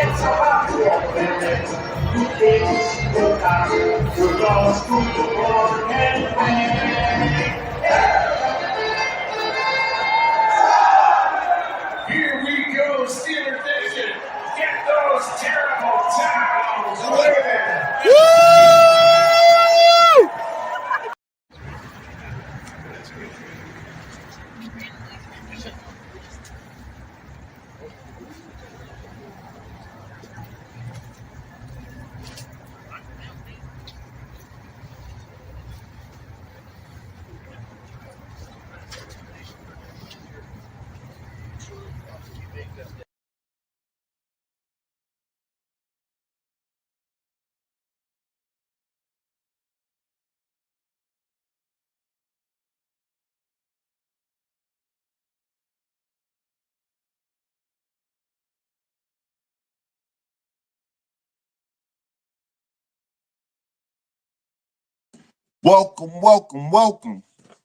Here we go, Steeler Nation. Get those terrible towels waving. Woo! Welcome.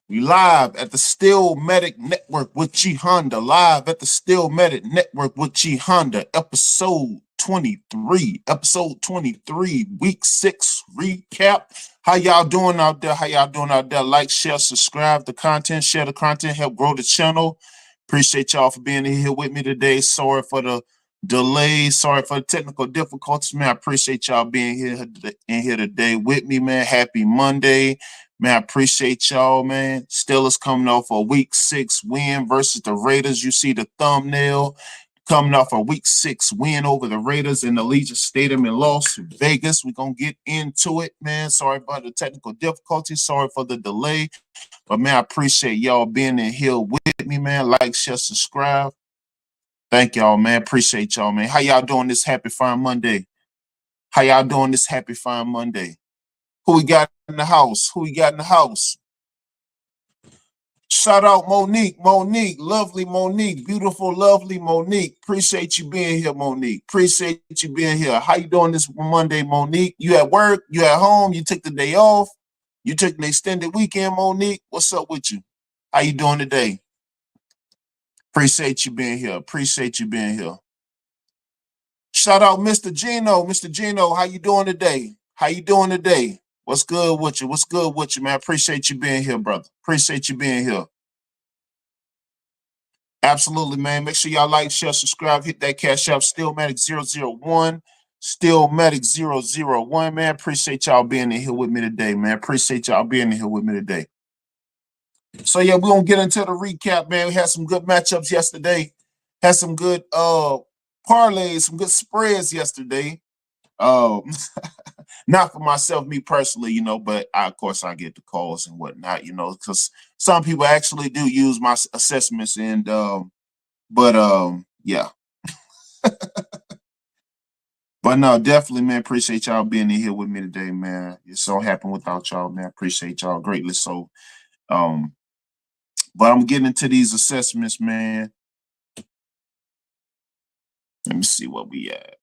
We live at the Steelmatic Network with G Honda. Live at the Steelmatic Network with G Honda. Episode 23. Week 6 recap. How y'all doing out there? Like, share, subscribe the content. Share the content. Help grow the channel. Appreciate y'all for being here with me today. Sorry for the delay. Sorry for the technical difficulties, man. I appreciate y'all being here today with me, man. Happy Monday, man. I appreciate y'all, man. Steelers coming off a week 6 win versus the Raiders. You see the thumbnail, coming off a week 6 win over the Raiders in the Allegiant Stadium in Las Vegas. We're gonna get into it, man. Sorry about the technical difficulties. Sorry for the delay, but man, I appreciate y'all being in here with me, man. Like, share, subscribe. Thank y'all, man. Appreciate y'all, man. How y'all doing this happy fine Monday? Who we got in the house? Shout out Monique, lovely Monique, beautiful, lovely Monique. Appreciate you being here, Monique. How you doing this Monday, Monique? You at work? You at home? You took the day off? You took an extended weekend, Monique? What's up with you? How you doing today? Appreciate you being here. Shout out Mr. Gino, how you doing today? What's good with you, man? Appreciate you being here, brother. Absolutely, man. Make sure y'all like, share, subscribe, hit that cash app, Steelmatic 001. Steelmatic 001, man. Appreciate y'all being in here with me today, man. So yeah, we're gonna get into the recap, man. We had some good matchups yesterday. Had some good parlays, some good spreads yesterday. Not for myself, me personally, but of course I get the calls and whatnot, because some people actually do use my assessments and yeah. But no, definitely, man, appreciate y'all being in here with me today, man. It's so happy without y'all, man. Appreciate y'all greatly. So but I'm getting into these assessments, man. Let me see where we at.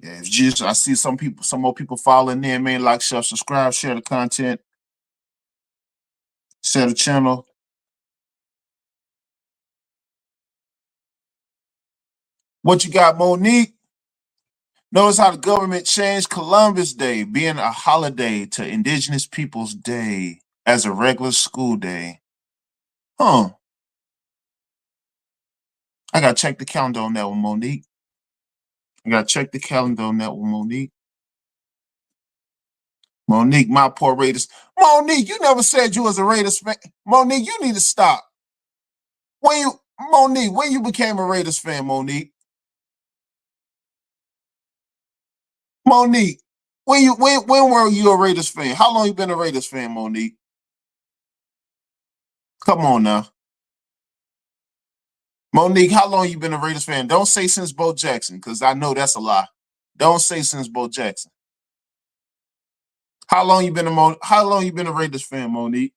Yeah, it's just I see some more people following in, man. Like, share, subscribe, share the content, share the channel. What you got, Monique? Notice how the government changed Columbus Day being a holiday to Indigenous Peoples Day as a regular school day. Huh. I gotta check the calendar on that one, Monique. Monique, my poor Raiders. Monique, you never said you was a Raiders fan. Monique, you need to stop. When you became a Raiders fan, Monique? Monique, when were you a Raiders fan? How long you been a Raiders fan, Monique? Come on now. Monique, how long you been a Raiders fan? Don't say since Bo Jackson, because I know that's a lie. Don't say since Bo Jackson. How long you been a Raiders fan, Monique?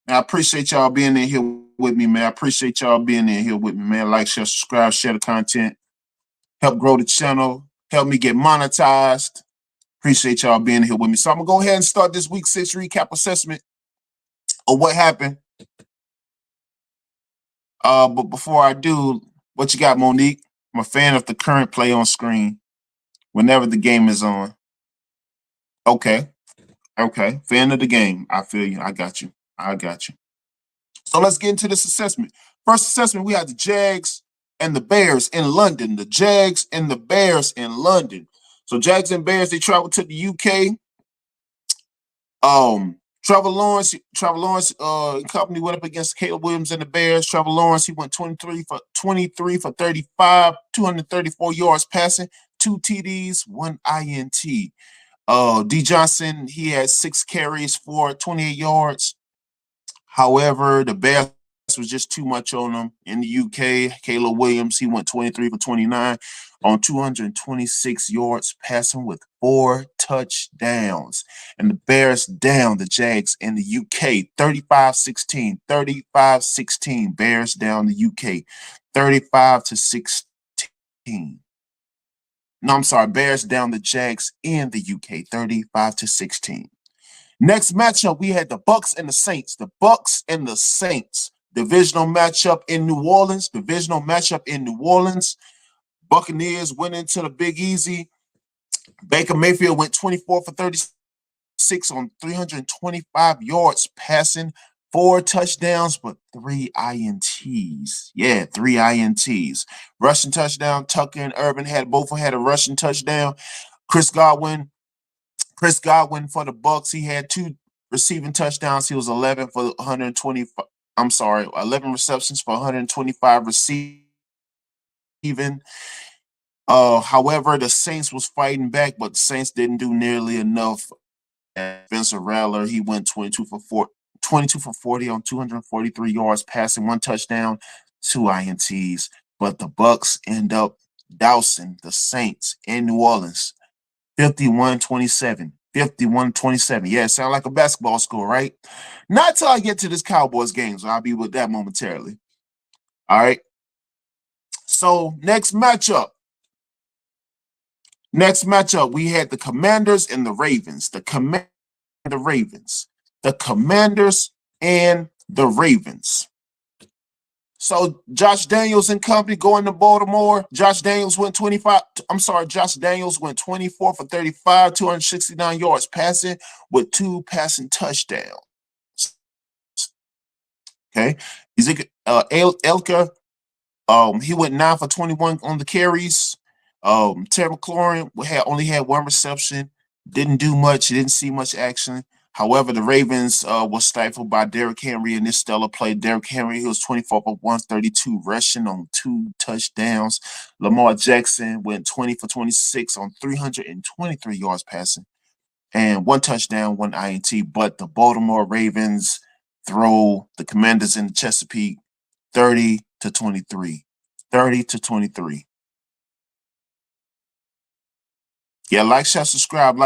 I appreciate y'all being in here with me, man. Like, share, subscribe, share the content. Help grow the channel. Help me get monetized. Appreciate y'all being here with me. So I'm gonna go ahead and start this week 6 recap assessment of what happened. But before I do, what you got, Monique? I'm a fan of the current play on screen whenever the game is on. Okay. Okay. Fan of the game. I feel you. I got you. I got you. So let's get into this assessment. First assessment, we had the Jags and the Bears in London. The Jags and the Bears in London. So Jags and Bears, they traveled to the UK. Trevor Lawrence, company went up against Caleb Williams and the Bears. Trevor Lawrence, he went 23 for 35, 234 yards passing, 2 TDs, 1 INT. D Johnson, he had 6 carries for 28 yards. However, the Bears was just too much on them. In the UK, Caleb Williams, he went 23 for 29 on 226 yards passing with 4 touchdowns. And the Bears down the Jags in the UK 35-16, 35-16. Bears down the UK 35-16. No, I'm sorry, Bears down the Jags in the UK 35-16. Next matchup, we had the Bucks and the Saints. The Bucks and the Saints. Divisional matchup in New Orleans. Buccaneers went into the Big Easy. Baker Mayfield went 24 for 36 on 325 yards passing, 4 touchdowns, but 3 INTs. Yeah, 3 INTs. Rushing touchdown. Tucker and Urban both had a rushing touchdown. Chris Godwin for the Bucks, he had 2 receiving touchdowns. He was 11 for 125. 11 receptions for 125 receiving. However, the Saints was fighting back, but the Saints didn't do nearly enough. Spencer Rattler, he went 22 for 40 on 243 yards passing, 1 touchdown, 2 INTs. But the Bucks end up dousing the Saints in New Orleans. 51-27. 51-27. Yeah, it sounds like a basketball score, right? Not till I get to this Cowboys game, so I'll be with that momentarily. All right. So next matchup, we had the Commanders and the Ravens. The Commanders and the Ravens. So Josh Daniels and company going to Baltimore. Josh Daniels went 24 for 35, 269 yards passing with 2 passing touchdowns. Okay. Elka, he went 9 for 21 on the carries. Terry McLaurin only had 1 reception, didn't do much, didn't see much action. However, the Ravens was stifled by Derrick Henry in this stellar play. Derrick Henry, he was 24 for 132 rushing on 2 touchdowns. Lamar Jackson went 20 for 26 on 323 yards passing and 1 touchdown, 1 INT. But the Baltimore Ravens throw the Commanders in the Chesapeake 30-23. 30-23. Yeah, like, share, subscribe.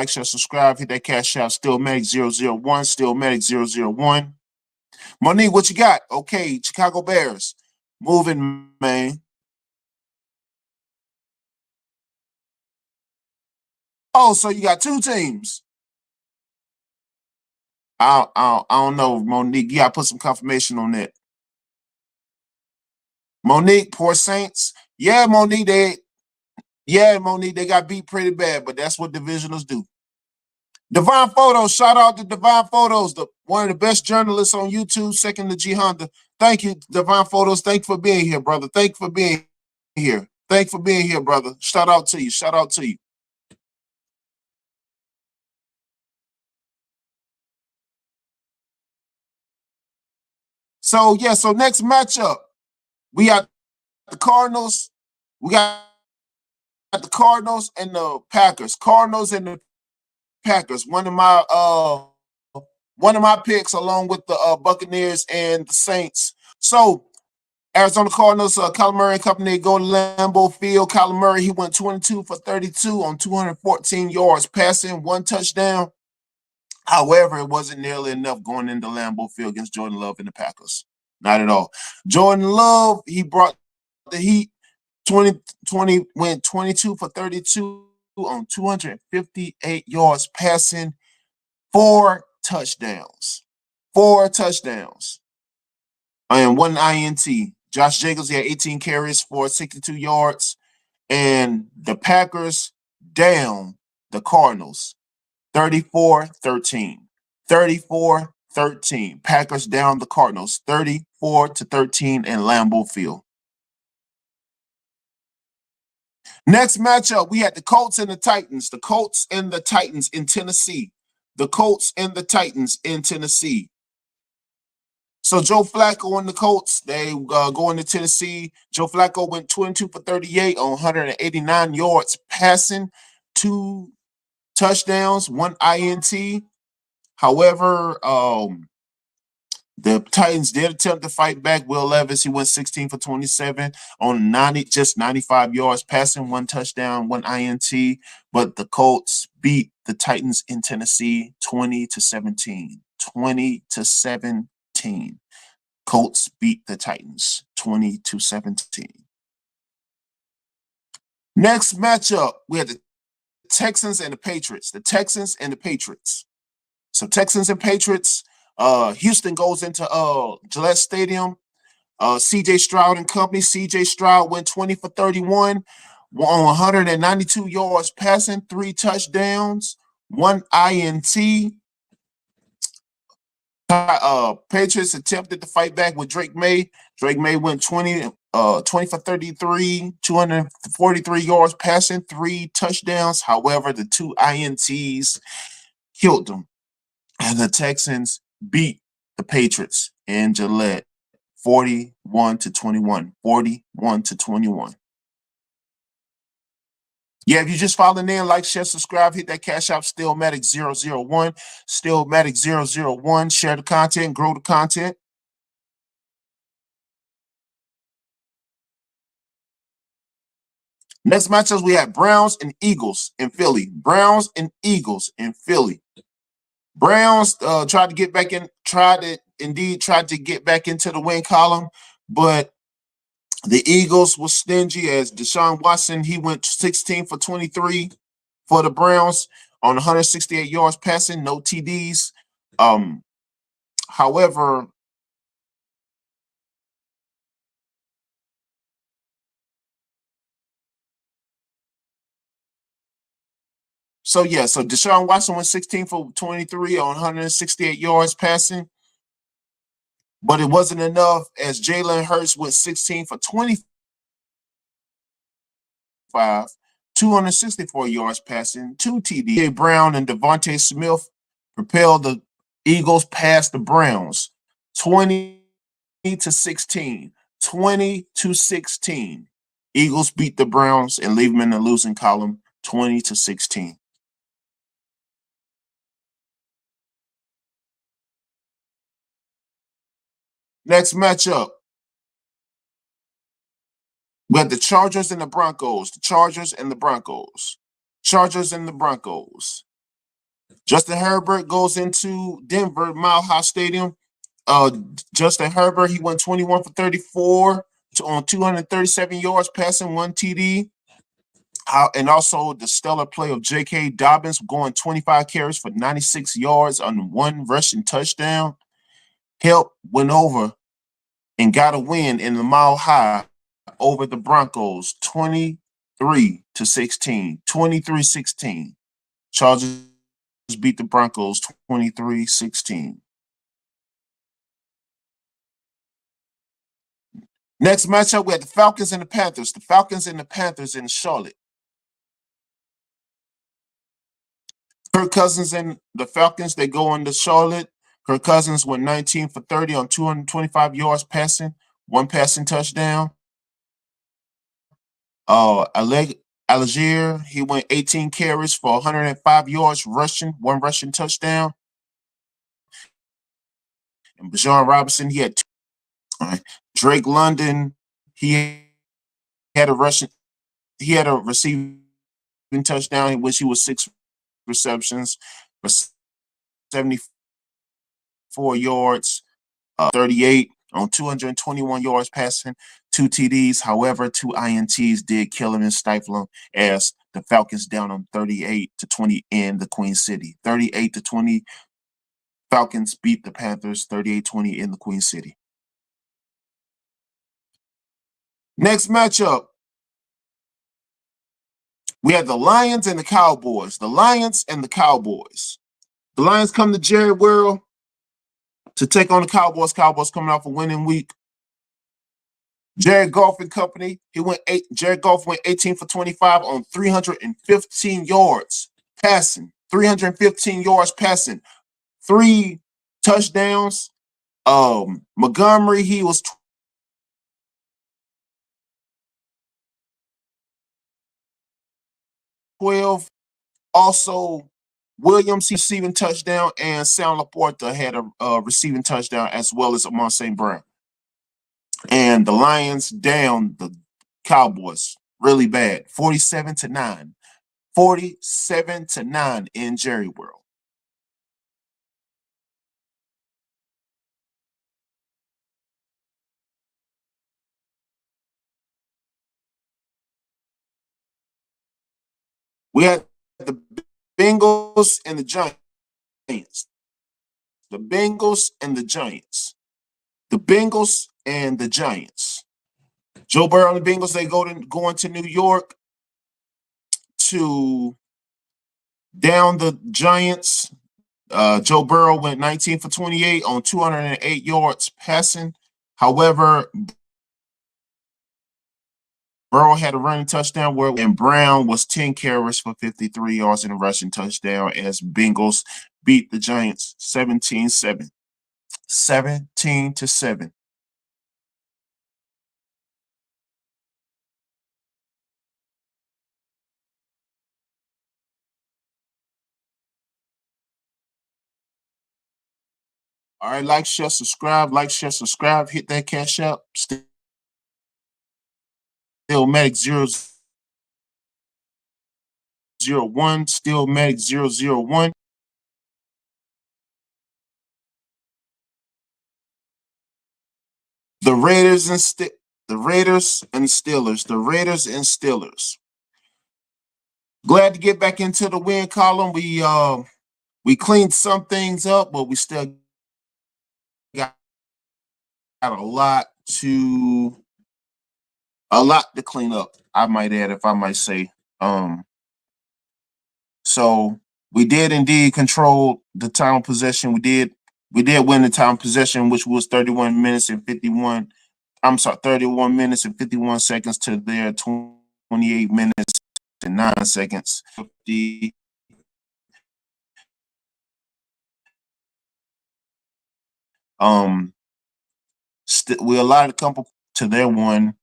Hit that cash out. Steelmatic001. Steelmatic001. Monique, what you got? Okay, Chicago Bears. Moving, man. Oh, so you got 2 teams. I don't know, Monique. You got to put some confirmation on that. Monique, poor Saints. Yeah, Monique, they got beat pretty bad, but that's what divisionals do. Divine Photos, shout out to Divine Photos, one of the best journalists on YouTube, second to G Honda. Thank you, Divine Photos. Thank you for being here, brother. Thank you for being here. Brother. Shout out to you. So next matchup, we got the Cardinals. We got the Cardinals and the Packers. One of my picks, along with the Buccaneers and the Saints. So Arizona Cardinals, Kyler Murray and company go to Lambeau Field. Kyler Murray, he went 22 for 32 on 214 yards passing, 1 touchdown. However, it wasn't nearly enough going into Lambeau Field against Jordan Love and the Packers. Not at all. Jordan Love, he brought the heat. Went 22 for 32 on 258 yards passing, 4 touchdowns. 4 touchdowns. And 1 INT. Josh Jacobs, he had 18 carries for 62 yards. And the Packers down the Cardinals 34-13. 34-13. Packers down the Cardinals 34-13 in Lambeau Field. Next matchup, we had the Colts and the Titans. The Colts and the Titans in Tennessee. The Colts and the Titans in Tennessee. So Joe Flacco and the Colts, they go into Tennessee. Joe Flacco went 22 for 38 on 189 yards passing, 2 touchdowns, 1 INT. However, the Titans did attempt to fight back. Will Levis, he went 16 for 27 on 95 yards passing, 1 touchdown, 1 INT. But the Colts beat the Titans in Tennessee 20-17. 20-17. Colts beat the Titans 20-17. Next matchup, we had the Texans and the Patriots. The Texans and the Patriots. So Texans and Patriots. Houston goes into Gillette Stadium. CJ Stroud and company. CJ Stroud went 20 for 31 on 192 yards passing, 3 touchdowns, 1 INT. Patriots attempted to fight back with Drake May. Drake May went 20 for 33, 243 yards passing, 3 touchdowns. However, the 2 INTs killed them. And the Texans beat the Patriots in Gillette 41-21. 41-21. Yeah, if you just following in, like, share, subscribe, hit that Cash App, Steelmatic 001. Steelmatic 001. Share the content, grow the content. Next matchups, we have Browns and Eagles in Philly. Browns and Eagles in Philly. Browns tried to get back into the win column, but the Eagles was stingy as Deshaun Watson, he went 16 for 23 for the Browns on 168 yards passing, no TDs. However, so Deshaun Watson went 16 for 23 on 168 yards passing, but it wasn't enough as Jalen Hurts went 16 for 25, 264 yards passing, 2 TD. Brown and Devontae Smith propelled the Eagles past the Browns 20-16. 20-16. Eagles beat the Browns and leave them in the losing column 20-16. Next matchup, we have the Chargers and the Broncos. The Chargers and the Broncos. Chargers and the Broncos. Justin Herbert goes into Denver, Mile High Stadium. Justin Herbert, he went 21 for 34 on 237 yards passing, 1 TD. And also the stellar play of J.K. Dobbins going 25 carries for 96 yards on 1 rushing touchdown. Help went over and got a win in the Mile High over the Broncos 23-16. 23-16. Chargers beat the Broncos 23-16. Next matchup, we had the Falcons and the Panthers. The Falcons and the Panthers in Charlotte. Kirk Cousins and the Falcons, they go into Charlotte. Kirk Cousins went 19 for 30 on 225 yards passing, 1 passing touchdown. Algier, he went 18 carries for 105 yards rushing, 1 rushing touchdown. And Bijan Robinson, he had 2. All right. Drake London, he had a receiving touchdown in which he was 6 receptions for 74 yards, 38 on 221 yards passing, 2 TDs. However, 2 INTs did kill him and stifle him as The Falcons down on 38-20 in the Queen City. 38-20. Falcons beat the Panthers 38-20 in the Queen City. Next matchup, we had the Lions and the Cowboys. The Lions and the Cowboys. The Lions come to Jerry World to take on the Cowboys. Cowboys coming off a winning week. Jared Goff and company. Jared Goff went 18 for 25 on 315 yards passing. 315 yards passing. 3 touchdowns. Montgomery, he was 12. Also, Williams receiving touchdown, and Sam Laporta had a receiving touchdown, as well as Amon St. Brown. And the Lions down the Cowboys really bad, 47-9. 47-9 in Jerry World. We had the Bengals and the Giants. The Bengals and the Giants. The Bengals and the Giants. Joe Burrow and the Bengals, they going to New York to down the Giants. Joe Burrow went 19 for 28 on 208 yards passing. However, Burrow had a running touchdown, and Brown was 10 carries for 53 yards and a rushing touchdown as Bengals beat the Giants 17-7. 17-7. All right, like, share, subscribe. Like, share, subscribe. Hit that cash up. Steelmatic 001. Steelmatic 001. The Raiders and Steelers. The Raiders and Steelers. Glad to get back into the win column. We cleaned some things up, but we still got a lot to clean up, I might add, if I might say. So we did indeed control the time possession. We did win the time possession, which was 31 minutes and 51 seconds to their 28 minutes and 9 seconds. We allotted a couple to their one.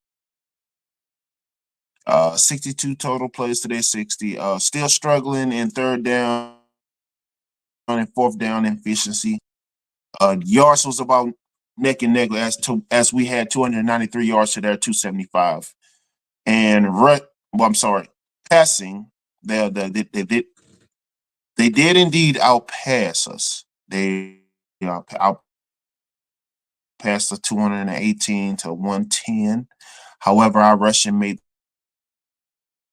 62 total plays to their 60. Still struggling in third down and fourth down efficiency. Yards was about neck and neck as we had 293 yards to their 275. And passing, they did indeed outpass us. They outpassed us 218 to 110. However, our rushing made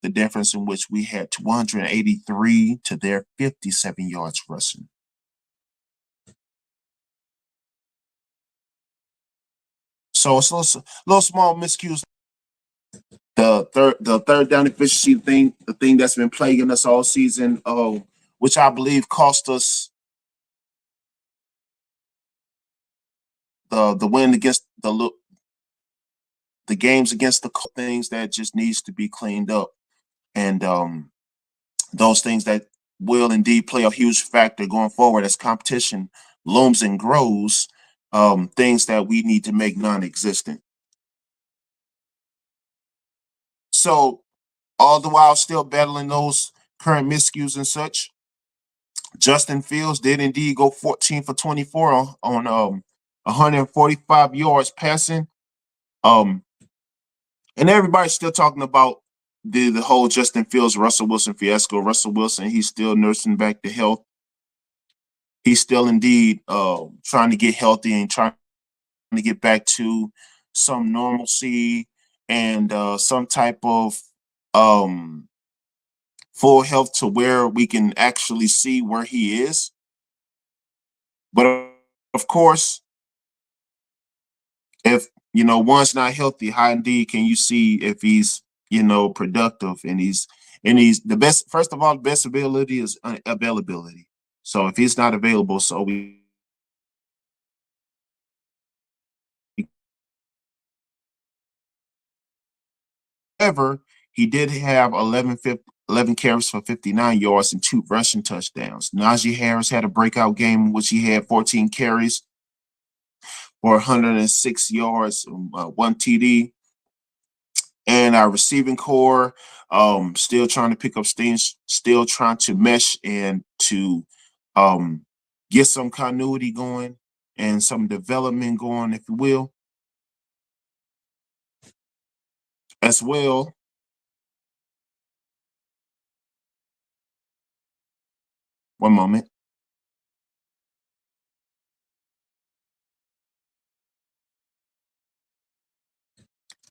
the difference, in which we had 183 to their 57 yards rushing. So it's a little small miscues. The third down efficiency thing, the thing that's been plaguing us all season, which I believe cost us the win against the games against the things that just needs to be cleaned up. And those things that will indeed play a huge factor going forward as competition looms and grows, things that we need to make non-existent. So all the while still battling those current miscues and such, Justin Fields did indeed go 14 for 24 on 145 yards passing. And everybody's still talking about the whole Justin Fields, Russell Wilson fiasco. Russell Wilson, he's still nursing back to health. He's still indeed trying to get healthy and trying to get back to some normalcy and some type of full health to where we can actually see where he is. But of course, if one's not healthy, how indeed can you see if he's productive and he's the best? First of all, the best ability is availability. So if he's not available, so we however, he did have 11 carries for 59 yards and 2 rushing touchdowns. Najee Harris had a breakout game in which he had 14 carries for 106 yards, 1 TD. And our receiving core, still trying to pick up things, still trying to mesh and to um, get some continuity going and some development going, if you will, as well. One moment.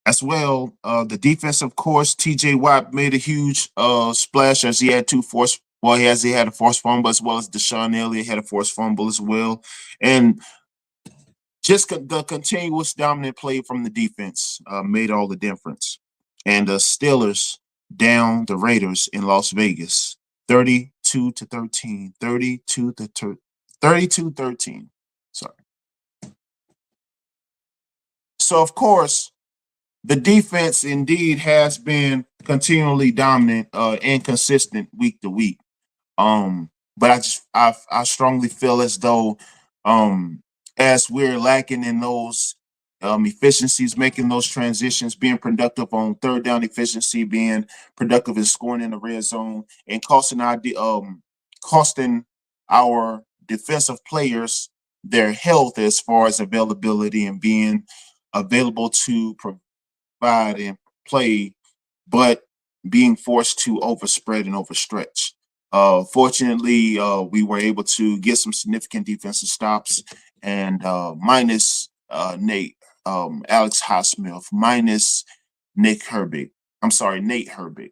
As well, the defense, of course, TJ Watt made a huge splash as he had he had a forced fumble, as well as Deshaun Elliott had a forced fumble as well. And just the continuous dominant play from the defense made all the difference. And the Steelers down the Raiders in Las Vegas, 32-13, 32-13. Sorry. So of course, the defense indeed has been continually dominant and consistent week to week. But I strongly feel as though as we're lacking in those efficiencies, making those transitions, being productive on third down efficiency, being productive in scoring in the red zone, and costing our defensive players their health as far as availability and being available to provide and play, but being forced to overspread and overstretch. Fortunately, we were able to get some significant defensive stops, and minus Alex Highsmith, minus Nick Herbig. I'm sorry, Nate Herbig,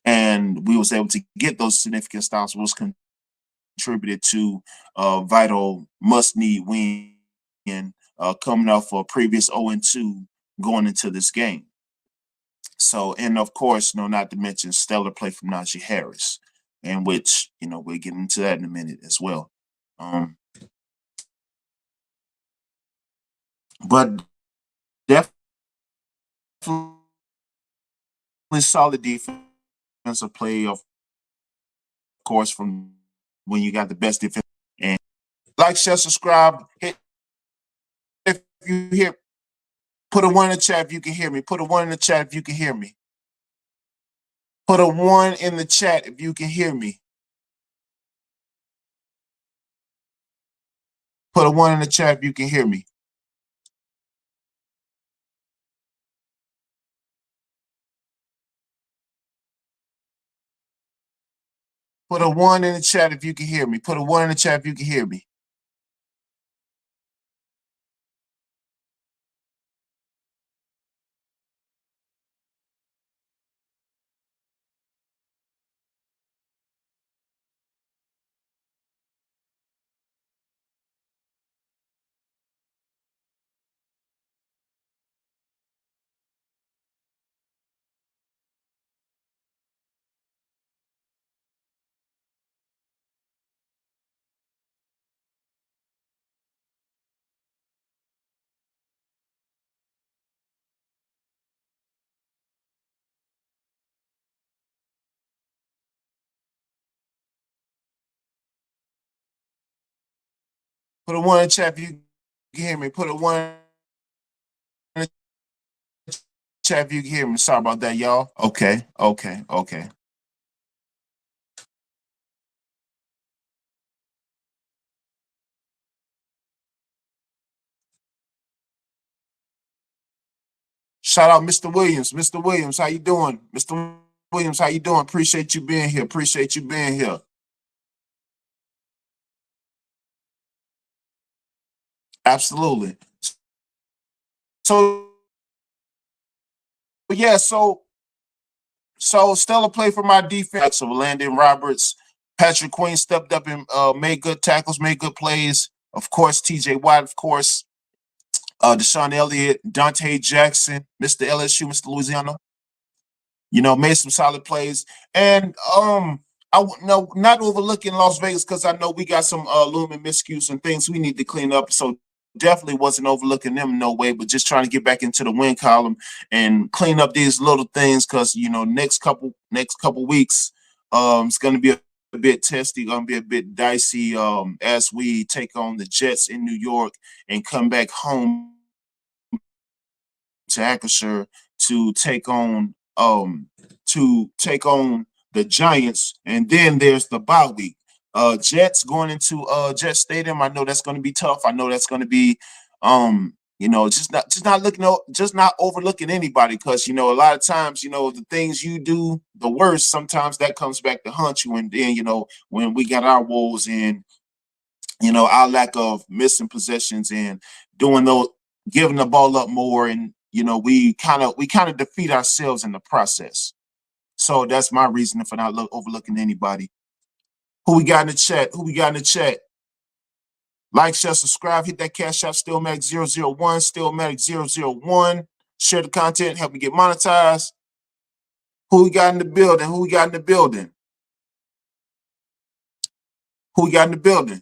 and we was able to get those significant stops, was contributed to a vital must-need win, coming off a previous 0-2 going into this game. So, and of course, not to mention stellar play from Najee Harris, and which we'll get into that in a minute as well. Um, but definitely solid defensive play, of course, from when you got the best defense. And like, share, subscribe, hit if you hear. Put a 1 in the chat if you can hear me. Put a 1 in the chat if you can hear me. Put a 1 in the chat if you can hear me. Put a 1 in the chat if you can hear me. Put a 1 in the chat if you can hear me. Put a 1 in the chat if you can hear me. Put a 1 in the chat if you can hear me. Put a 1 in the chat if you can hear me. Sorry about that, y'all. Okay. Shout out Mr. Williams. Mr. Williams, how you doing? Mr. Williams, how you doing? Appreciate you being here. Appreciate you being here. Absolutely. So yeah, so So stellar play for my defense. So Landon Roberts, Patrick Queen stepped up and made good tackles, made good plays. Of course, T.J. Watt. Of course, Deshaun Elliott, Dante Jackson, Mr. LSU, Mr. Louisiana. Made some solid plays. And no, not overlooking Las Vegas because I know we got some looming miscues and things we need to clean up. So definitely wasn't overlooking them no way, but just trying to get back into the win column and clean up these little things because next couple weeks it's gonna be a bit testy, gonna be a bit dicey as we take on the Jets in New York and come back home to Acrisure to take on the Giants, and then there's the bye week. Jets going into Jet Stadium. I know that's going to be tough. I know that's going to be just not overlooking anybody because a lot of times the things you do the worst sometimes that comes back to haunt you, and then when we got our woes in our lack of missing possessions and doing those, giving the ball up more, and we kind of defeat ourselves in the process. So that's my reason for not overlooking anybody. Who we got in the chat? Who we got in the chat? Like, share, subscribe, hit that cash out. Steelmatic001, Steelmatic001. Share the content, help me get monetized. Who we got in the building? Who we got in the building? Who we got in the building?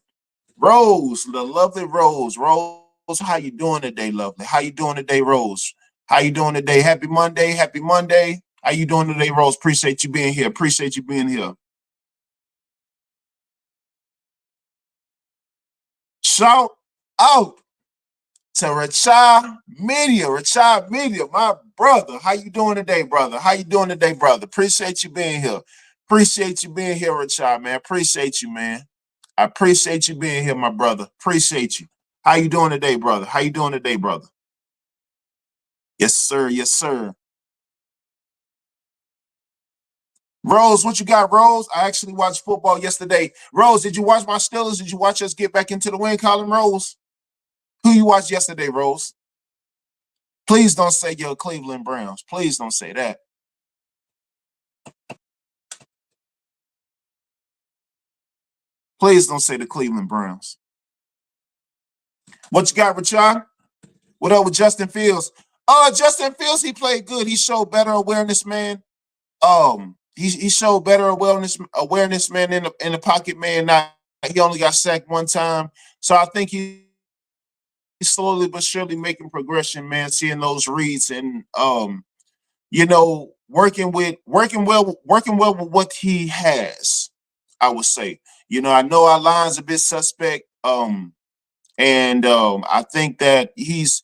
Rose, the lovely Rose. Rose, how you doing today, lovely? How you doing today, Rose? How you doing today? Happy Monday. Happy Monday. How you doing today, Rose? Appreciate you being here. Appreciate you being here. Shout out to Rachad Media, my brother. How you doing today, brother? How you doing today, brother? Appreciate you being here. Appreciate you being here, Rachad, man. Appreciate you, man. I appreciate you being here, my brother. Appreciate you. How you doing today, brother? How you doing today, brother? Yes, sir. Yes, sir. Rose, what you got, Rose? I actually watched football yesterday. Rose, did you watch my Steelers? Did you watch us get back into the win column, Rose? Who you watched yesterday, Rose? Please don't say your Cleveland Browns. Please don't say that. Please don't say the Cleveland Browns. What you got, Richard? What up with Justin Fields? Justin Fields, he played good. He showed better awareness, man. He showed better awareness, man, in the pocket, man. Not he only got sacked one time, so I think he's slowly but surely making progression, man. Seeing those reads and working well with what he has. I would say, I know our line's a bit suspect, and I think that he's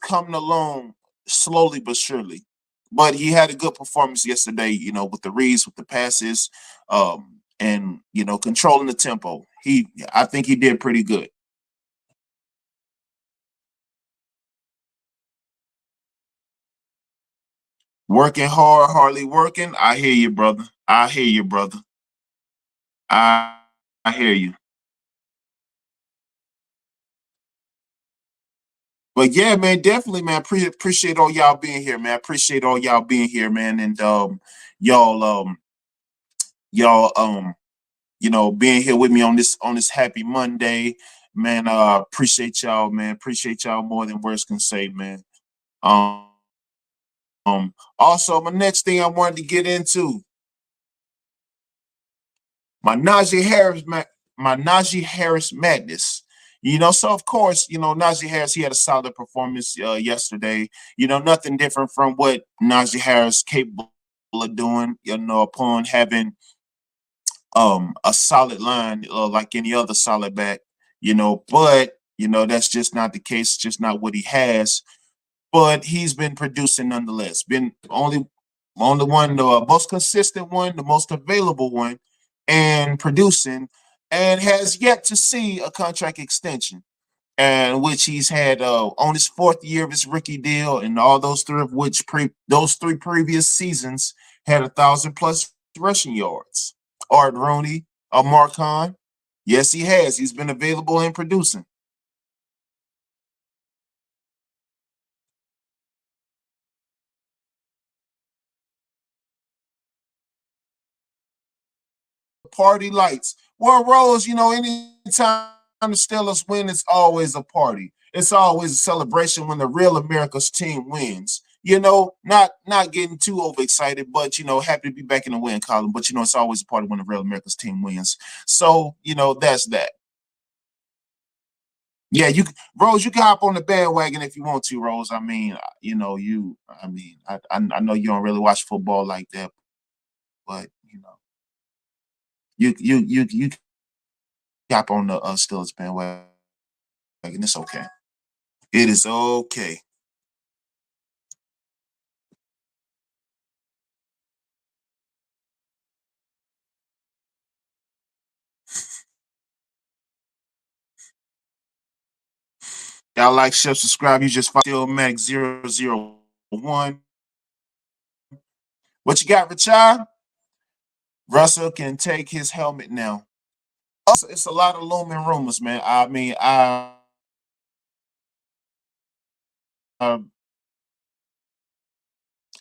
coming along slowly but surely. But he had a good performance yesterday, with the reads, with the passes, and controlling the tempo. I think he did pretty good. Working hard, hardly working. I hear you, brother. I hear you, brother. I I hear you. But yeah, man, definitely, man. Appreciate all y'all being here, man. Appreciate all y'all being here, man. And y'all y'all being here with me on this happy Monday, man. Appreciate y'all, man. Appreciate y'all more than words can say, man. Um, also, my next thing I wanted to get into my Najee Harris, my Najee Harris madness. So of course, Najee Harris, he had a solid performance yesterday. Nothing different from what Najee Harris capable of doing. Upon having a solid line like any other solid back. But that's just not the case. Just not what he has. But he's been producing nonetheless. Been only one, the most consistent one, the most available one, and producing, and has yet to see a contract extension, and which he's had on his fourth year of his rookie deal, and all those three of which those three previous seasons had 1,000+ rushing yards. Art Rooney, Marcon, yes, he has. He's been available and producing. party lights. Well, Rose, anytime the Steelers win, it's always a party. It's always a celebration when the real America's team wins. Not getting too overexcited, but happy to be back in the win column. But it's always a party when the real America's team wins. So that's that. Yeah, Rose, you can hop on the bandwagon if you want to, Rose. I mean, I know you don't really watch football like that, but you hop on the Steelers bandwagon. It's okay. It is okay. Y'all like, share, subscribe. You just follow Steelmatic 001. What you got, Richard? Russell can take his helmet now. Oh, it's a lot of looming rumors, man. I mean, uh,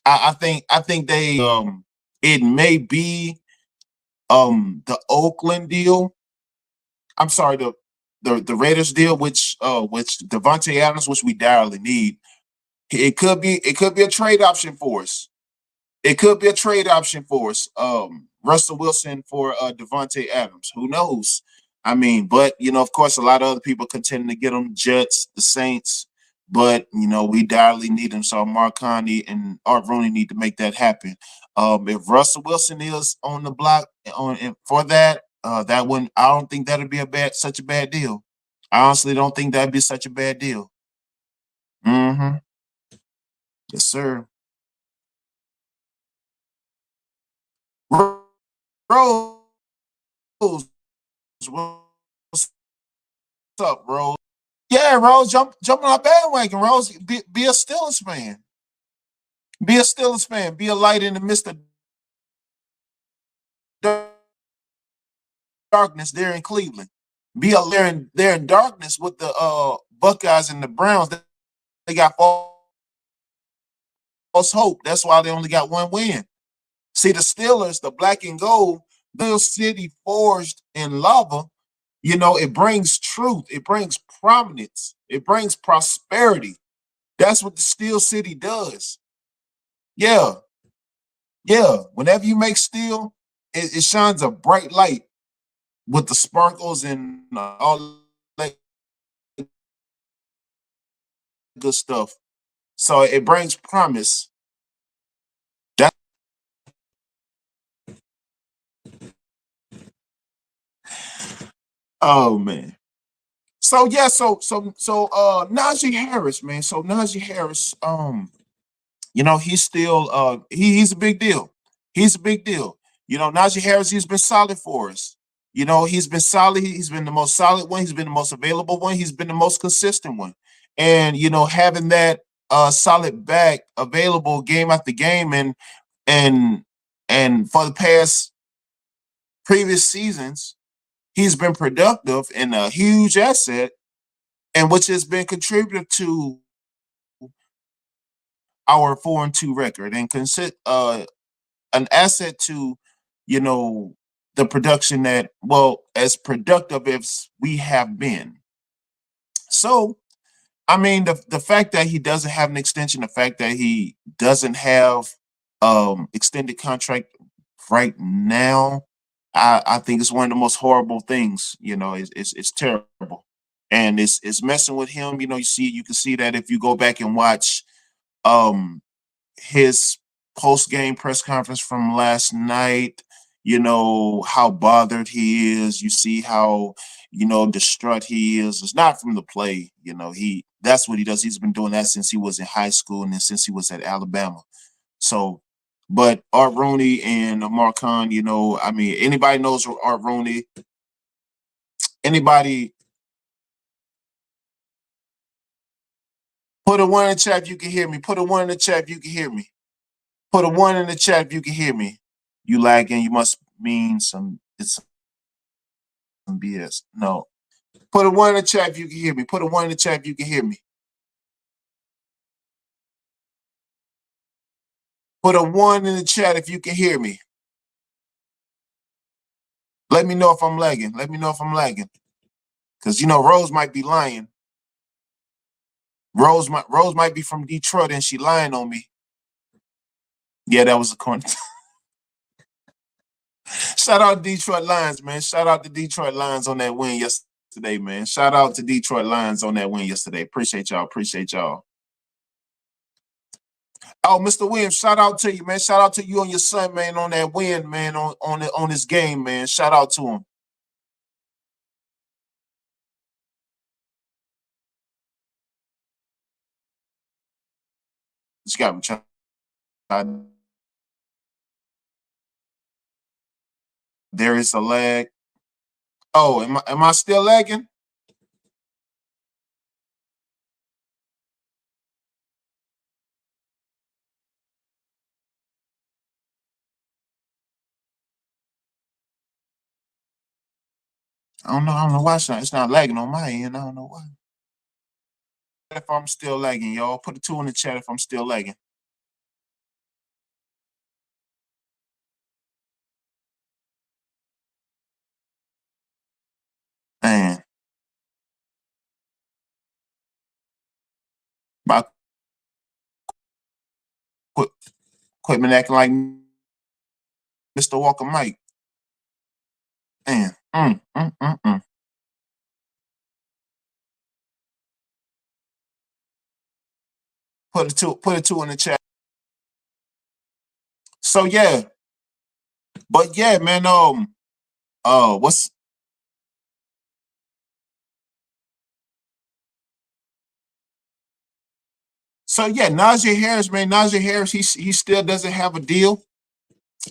I think they it may be the Oakland deal. I'm sorry, the Raiders deal, which Devontae Adams, which we direly need. It could be a trade option for us. It could be a trade option for us. Russell Wilson for Devontae Adams. Who knows? I mean, but of course, a lot of other people contending to get them. Jets, the Saints, but we direly need them. So Mark Conley and Art Rooney need to make that happen. If Russell Wilson is on the block for that, that wouldn't. I don't think that'd be such a bad deal. I honestly don't think that'd be such a bad deal. Mm-hmm. Yes, sir. Rose, what's up, Rose? Yeah, Rose, jump on our bandwagon, Rose. Be a Steelers fan. Be a Steelers fan. Be a light in the midst of darkness there in Cleveland. Be a there in darkness with the Buckeyes and the Browns. They got false hope. That's why they only got one win. See, the Steelers, the black and gold, the city forged in lava, it brings truth, it brings prominence, it brings prosperity. That's what the Steel City does. Yeah, yeah. Whenever you make steel, it shines a bright light with the sparkles and all that good stuff. So it brings promise. That oh man. So yeah, so Najee Harris, man. So Najee Harris, he's still he's a big deal. He's a big deal. Najee Harris, he's been solid for us. He's been solid. He's been the most solid one. He's been the most available one. He's been the most consistent one. And having that solid back available game after game and and for the past previous seasons, he's been productive and a huge asset, and which has been contributive to our 4-2 record and an asset to, you know, the production that, well, as productive as we have been. So, I mean, the fact that he doesn't have an extension, the fact that he doesn't have extended contract right now, I think it's one of the most horrible things. It's terrible, and it's messing with him. You can see that if you go back and watch um his post game press conference from last night, how bothered he is. You see how, distraught he is. It's not from the play. That's what he does. He's been doing that since he was in high school and then since he was at Alabama. So, but Art Rooney and Amar Khan, I mean, anybody knows Art Rooney. Anybody put a one in the chat if you can hear me. Put a one in the chat if you can hear me. Put a one in the chat if you can hear me. You lagging, you must mean it's some BS. No. Put a one in the chat if you can hear me. Put a one in the chat if you can hear me. Put a one in the chat if you can hear me. Let me know if I'm lagging. Let me know if I'm lagging. Because you know, Rose might be lying. Rose might be from Detroit and she lying on me. Yeah, that was a corner. Shout out to Detroit Lions, man. Shout out to Detroit Lions on that win yesterday, man. Shout out to Detroit Lions on that win yesterday. Appreciate y'all. Appreciate y'all. Oh, Mr. Williams, shout out to you, man. Shout out to you and your son, man, on that win, man, on this game, man. Shout out to him. Just got me trying. There is a lag. Oh, am I still lagging? I don't know. I don't know why it's not lagging on my end. I don't know why. If I'm still lagging, y'all, put a 2 in the chat if I'm still lagging. Man, my equipment acting like Mr. Walker Mike. Man, Put a two in the chat. So yeah, but yeah, man. What's so yeah? Najee Harris, man. Najee Harris, he still doesn't have a deal.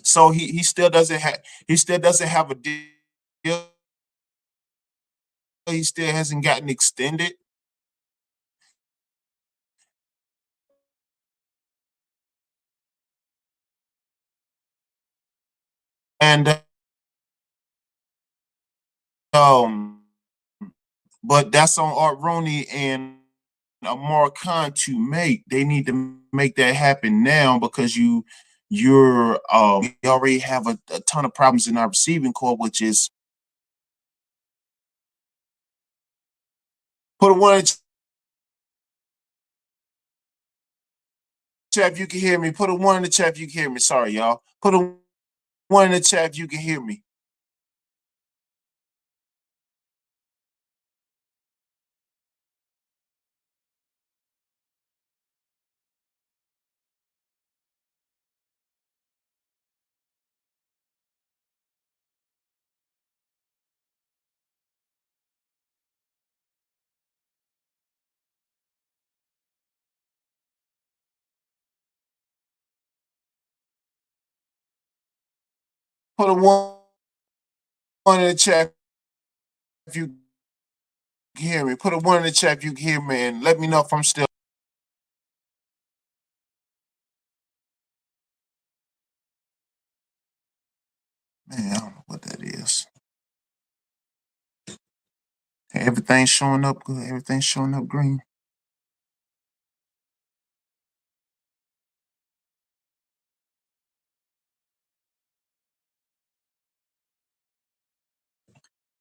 So he still doesn't have a deal. He still hasn't gotten extended. And um, but that's on Art Rooney and Amar Khan to make. They need to make that happen now because we already have a ton of problems in our receiving core, which is put a one in the chat if you can hear me. Put a one in the chat if you can hear me. Sorry, y'all. Put a one in the chat if you can hear me. Put a one in the chat if you can hear me. Put a one in the chat if you can hear me, and let me know if I'm still. Man, I don't know what that is. Everything's showing up good. Everything's showing up green.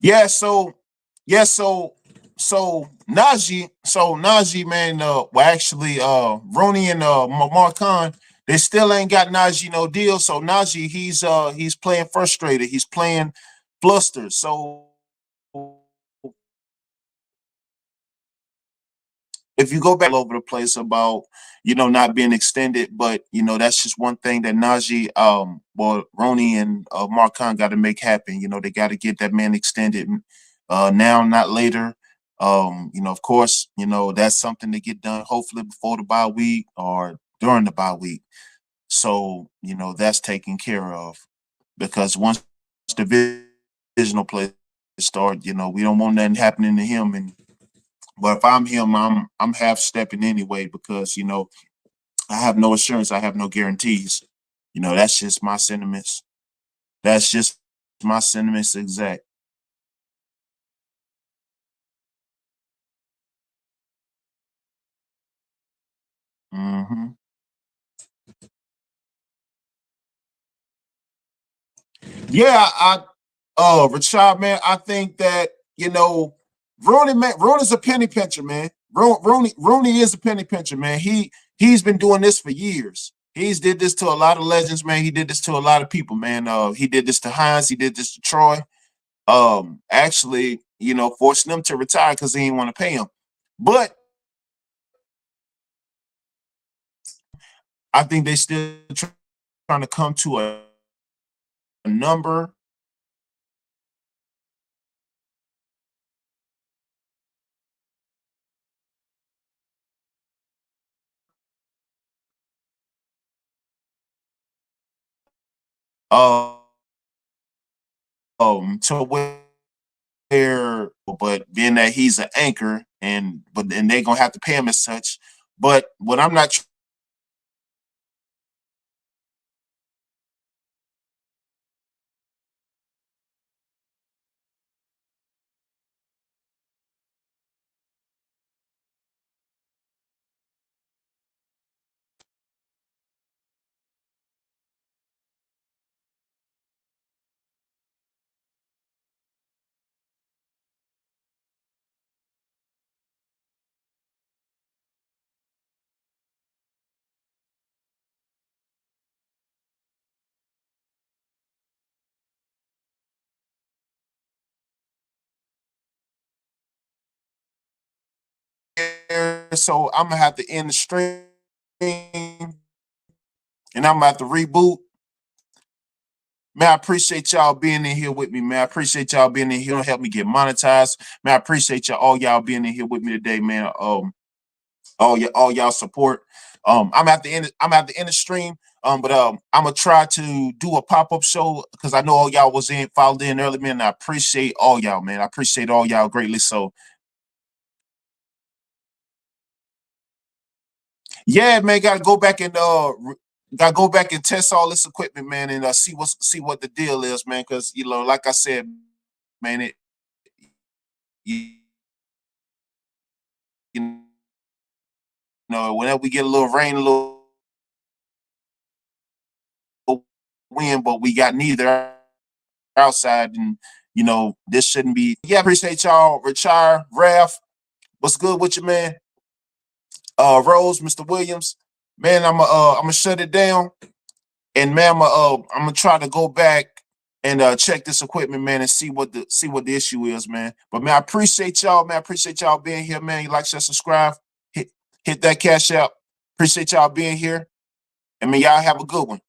Yeah, so Najee, man, well actually Roney and Marcon, they still ain't got Najee no deal. So Najee, he's playing frustrated, he's playing flustered. So if you go back all over the place about not being extended, but that's just one thing that Najee, well, Roney and Marcon got to make happen. They got to get that man extended now, not later. Of course, that's something to get done hopefully before the bye week or during the bye week. So that's taken care of because once the divisional play start, we don't want nothing happening to him. And but if I'm him, I'm half stepping anyway because I have no assurance, I have no guarantees. That's just my sentiments. That's just my sentiments exact. hmm Yeah, Rashad, man, I think that, Rooney, man, Rooney's a penny pincher, man. Rooney is a penny pincher, man. He's been doing this for years. He's did this to a lot of legends, man. He did this to a lot of people, man. He did this to Hines. He did this to Troy. Actually, forcing them to retire because he didn't want to pay him. But I think they still trying to come to a number. To where, but being that he's an anchor, but then they're gonna have to pay him as such. But what I'm not there, so I'm gonna have to end the stream and I'm gonna have to reboot. Man, I appreciate y'all being in here with me, man. I appreciate y'all being in here to help me get monetized. Man, I appreciate y'all being in here with me today, man. All y'all support. I'm at the end of stream. But I'm gonna try to do a pop-up show because I know all y'all was followed in early, man. And I appreciate all y'all, man. I appreciate all y'all greatly. So yeah, man, gotta go back and test all this equipment, man, and see what the deal is, man. Because like I said, man, you, you whenever we get a little rain, a little wind, but we got neither outside, and this shouldn't be. Yeah, appreciate y'all, Richard, Ralph. What's good with you, man? Rose, Mr. Williams, man. I'm gonna shut it down, and man, I'm gonna try to go back and check this equipment, man, and see what the issue is, man. But man, I appreciate y'all, man. I appreciate y'all being here, man. You like, share, subscribe, hit that cash out. Appreciate y'all being here, and man, y'all have a good one.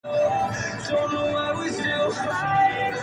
Don't know why we still fight.